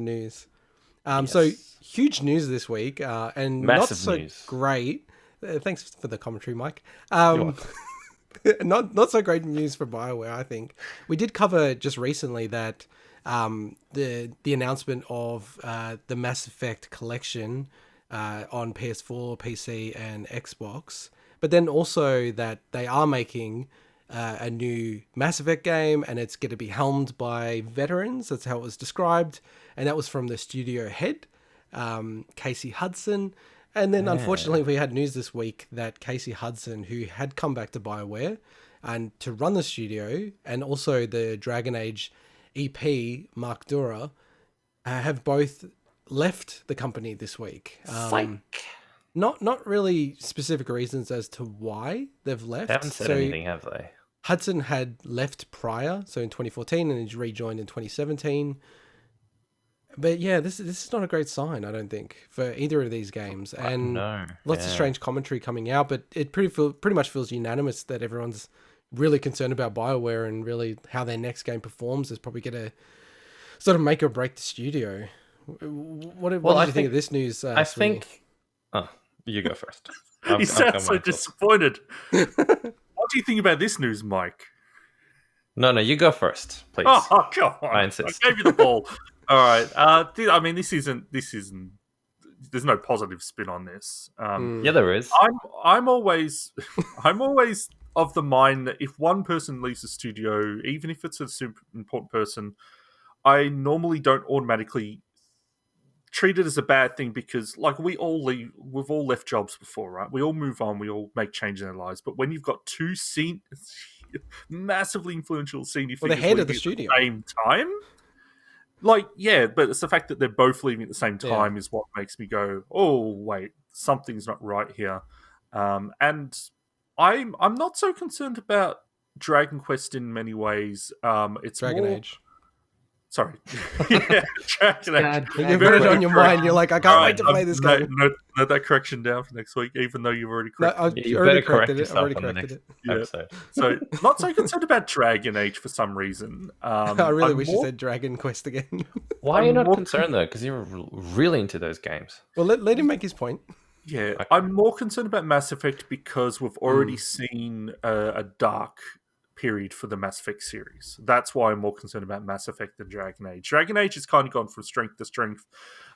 news. Yes. So huge news this week, and Massive not so news. great. Thanks for the commentary, Mike. You're Not so great news for BioWare, I think. We did cover just recently that the announcement of the Mass Effect collection on PS4, PC, and Xbox, but then also that they are making a new Mass Effect game, and it's going to be helmed by veterans. That's how it was described, and that was from the studio head, Casey Hudson. And then, unfortunately, we had news this week that Casey Hudson, who had come back to BioWare and to run the studio, and also the Dragon Age EP, Mark Darrah, have both left the company this week. Psych. Not really specific reasons as to why they've left. They haven't said anything, have they? Hudson had left prior, so in 2014, and he's rejoined in 2017. But yeah, this is not a great sign, I don't think, for either of these games. And lots of strange commentary coming out, but it pretty much feels unanimous that everyone's really concerned about BioWare and really how their next game performs is probably going to sort of make or break the studio. What did you think of this news? I think... Oh, you go first. You sound so disappointed. What do you think about this news, Mike? No, you go first, please. Oh, come on. I insist. I gave you the ball. All right. I mean, this isn't. There's no positive spin on this. Yeah, there is. I'm always of the mind that if one person leaves the studio, even if it's a super important person, I normally don't automatically treat it as a bad thing because, like, we've all left jobs before, right? We all move on. We all make changes in our lives. But when you've got two massively influential senior figures the head of the studio at the same time. Like, yeah, but it's the fact that they're both leaving at the same time is what makes me go, oh, wait, something's not right here. And I'm not so concerned about Dragon Quest in many ways. It's Dragon Age. Sorry. Yeah, Dragon Age. You've got it on your mind. You're like, I can't wait to play this game. Note that correction down for next week, even though you've already corrected it. You better correct yourself on the next episode. So, not so concerned about Dragon Age for some reason. I really wish you said Dragon Quest again. Why are you not concerned, though? Because you're really into those games. Well, let him make his point. Yeah, okay. I'm more concerned about Mass Effect because we've already seen a dark period for the Mass Effect series. That's why I'm more concerned about Mass Effect than Dragon Age. Dragon Age has kind of gone from strength to strength,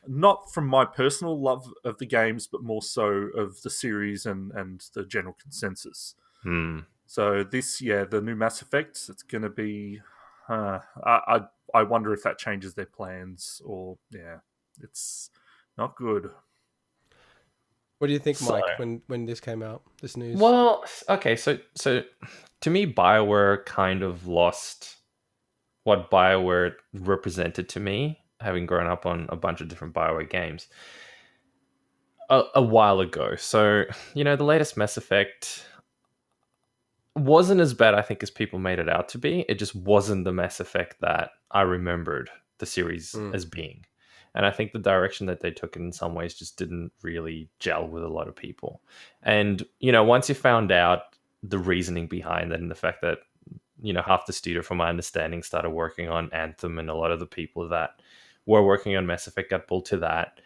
not from my personal love of the games, but more so of the series and the general consensus. This, the new Mass Effect, it's going to be... I wonder if that changes their plans or, it's not good. What do you think, Mike, when this came out, this news? Well, okay, so to me, BioWare kind of lost what BioWare represented to me, having grown up on a bunch of different BioWare games a while ago. So, the latest Mass Effect wasn't as bad, I think, as people made it out to be. It just wasn't the Mass Effect that I remembered the series as being. And I think the direction that they took in some ways just didn't really gel with a lot of people. And, once you found out the reasoning behind that and the fact that, half the studio, from my understanding, started working on Anthem, and a lot of the people that were working on Mass Effect got pulled to that,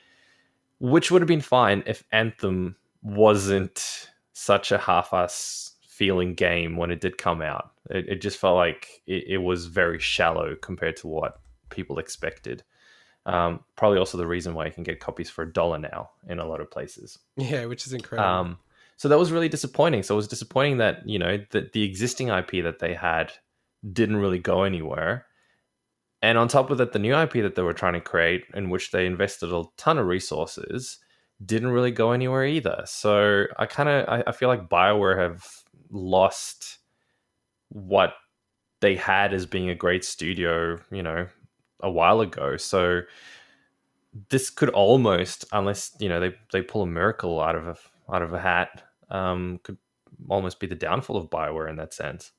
which would have been fine if Anthem wasn't such a half-ass feeling game when it did come out. It just felt like it was very shallow compared to what people expected. Probably also the reason why you can get copies for $1 now in a lot of places. Yeah, which is incredible. So that was really disappointing. So it was disappointing that, that the existing IP that they had didn't really go anywhere. And on top of that, the new IP that they were trying to create, in which they invested a ton of resources, didn't really go anywhere either. So I feel like BioWare have lost what they had as being a great studio, a while ago. So this could almost, unless they pull a miracle out of a hat, could almost be the downfall of BioWare in that sense.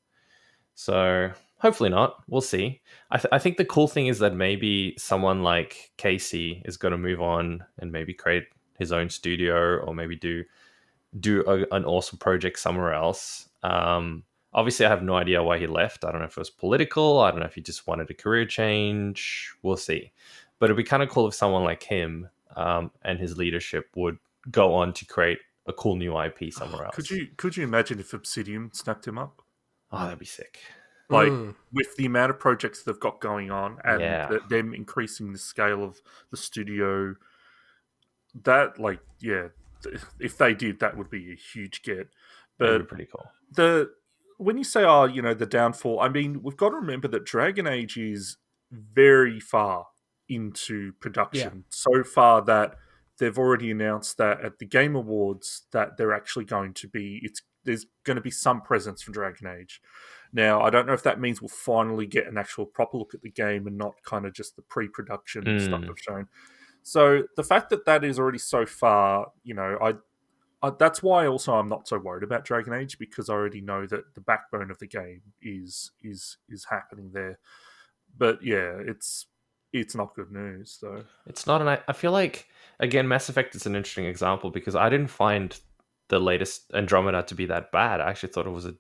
So hopefully not. We'll see. I think the cool thing is that maybe someone like Casey is going to move on and maybe create his own studio, or maybe do an awesome project somewhere else. Obviously, I have no idea why he left. I don't know if it was political. I don't know if he just wanted a career change. We'll see. But it'd be kind of cool if someone like him and his leadership would go on to create a cool new IP somewhere else. Could you imagine if Obsidian snapped him up? Oh, that'd be sick. Like, with the amount of projects they've got going on and Yeah. them increasing the scale of the studio, that, like, yeah, if they did, that would be a huge get. That'd be But pretty cool. when you say, the downfall, I mean, we've got to remember that Dragon Age is very far into production. So far that they've already announced that at the Game Awards that they're actually going to be, there's going to be some presence from Dragon Age. Now, I don't know if that means we'll finally get an actual proper look at the game and not kind of just the pre-production stuff they've shown. So the fact that that is already so far, that's why also I'm not so worried about Dragon Age, because I already know that the backbone of the game is happening there. But yeah, it's not good news though. It's not, and I feel like, again, Mass Effect is an interesting example because I didn't find the latest Andromeda to be that bad. I actually thought it was a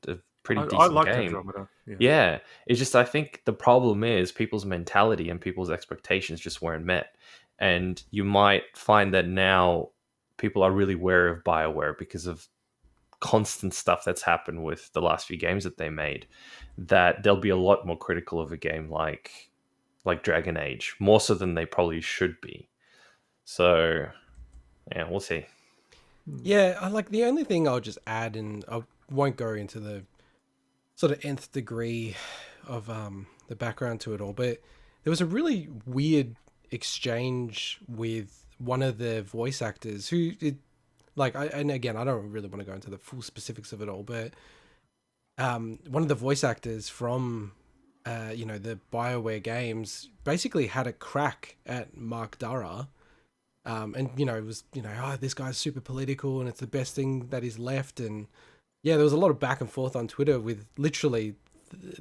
pretty decent I liked game. Andromeda. Yeah, it's just, I think the problem is people's mentality and people's expectations just weren't met. And you might find that now people are really wary of BioWare because of constant stuff that's happened with the last few games that they made, that they'll be a lot more critical of a game like Dragon Age, more so than they probably should be. So, yeah, we'll see. Yeah, I like the only thing I'll just add, and I won't go into the sort of nth degree of the background to it all, but there was a really weird exchange with one of the voice actors who and again, I don't really want to go into the full specifics of it all, but one of the voice actors from the BioWare games basically had a crack at Mark Darrah. And it was, this guy's super political and it's the best thing that is left. And yeah, there was a lot of back and forth on Twitter with literally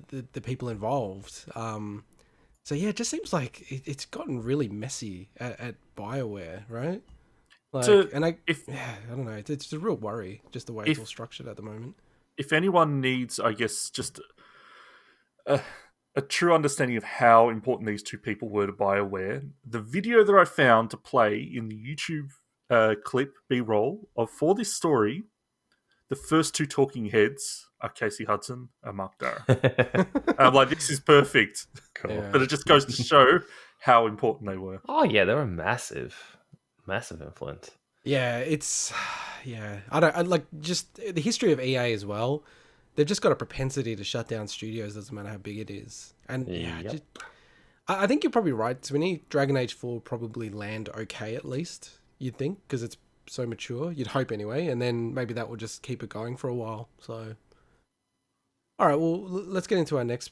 the people involved. So yeah, it just seems like it's gotten really messy at BioWare, right? I don't know, it's a real worry, just the way it's all structured at the moment. If anyone needs, I guess, just a true understanding of how important these two people were to BioWare, the video that I found to play in the YouTube clip B-roll for this story, the first two talking heads are Casey Hudson and Mark Darrah. I'm like, this is perfect. Cool. Yeah. But it just goes to show how important they were. Oh yeah, they were massive influence. Yeah, I like just the history of EA as well. They've just got a propensity to shut down studios, doesn't matter how big it is. And I think you're probably right, Swinny. Dragon Age 4 will probably land okay at least, you'd think, because it's so mature. You'd hope anyway, and then maybe that will just keep it going for a while. So, all right, well, let's get into our next